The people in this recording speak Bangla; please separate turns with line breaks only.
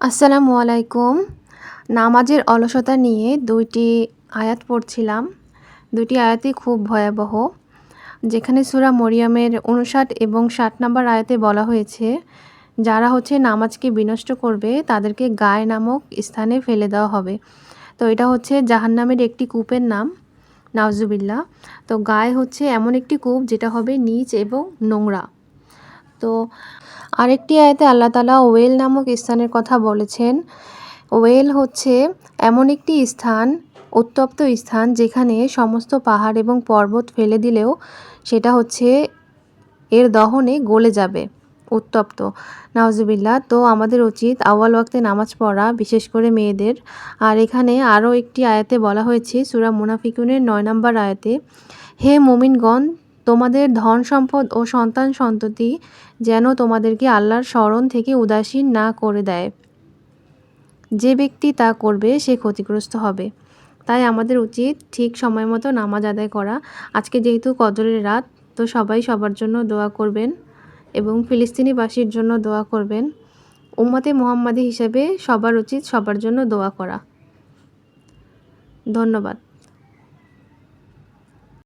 আসসালামু আলাইকুম। নামাজের অলসতা নিয়ে ২টি আয়াত পড়ছিলাম। ২টি আয়াতই খুব ভয়াবহ। যেখানে সূরা মরিয়মের ৫৯ এবং ৬০ নম্বর আয়াতে বলা হয়েছে, যারা নামাজকে বিনষ্ট করবে তাদেরকে গায় নামক স্থানে ফেলে দেওয়া হবে। তো এটা জাহান্নামের একটি কূপের নাম, নাউজুবিল্লাহ। তো গায় এমন একটি কূপ যেটা হবে নীচ এবং নোংরা। তো আরেকটি আয়াতে আল্লাহ তাআলা ওয়েল নামক স্থানের কথা বলেছেন। ওয়েল এমন একটি স্থান, উত্তপ্ত স্থান যেখানে সমস্ত পাহাড় এবং পর্বত ফেলে দিলেও সেটা এর দহনে গলে যাবে, উত্তপ্ত। নাউজুবিল্লাহ। তো আমাদের উচিত আউয়াল ওয়াক্তে নামাজ পড়া, বিশেষ করে মেয়েদের। আর এখানে আরও একটি আয়াতে বলা হয়েছে সূরা মুনাফিকুনের ৯ নম্বর আয়াতে, হে মুমিনগণ, তোমাদের ধন সম্পদ ও সন্তান সন্ততি যেন তোমাদেরকে আল্লাহর স্মরণ থেকে উদাসীন না করে দেয়। যে ব্যক্তি তা করবে সে ক্ষতিগ্রস্ত হবে। তাই আমাদের উচিত ঠিক সময় মতো নামাজ আদায় করা। আজকে যেহেতু কদরের রাত, তো সবাই সবার জন্য দোয়া করবেন এবং ফিলিস্তিনিবাসীর জন্য দোয়া করবেন। উম্মতে মুহাম্মাদি হিসেবে সবার উচিত সবার জন্য দোয়া করা। ধন্যবাদ।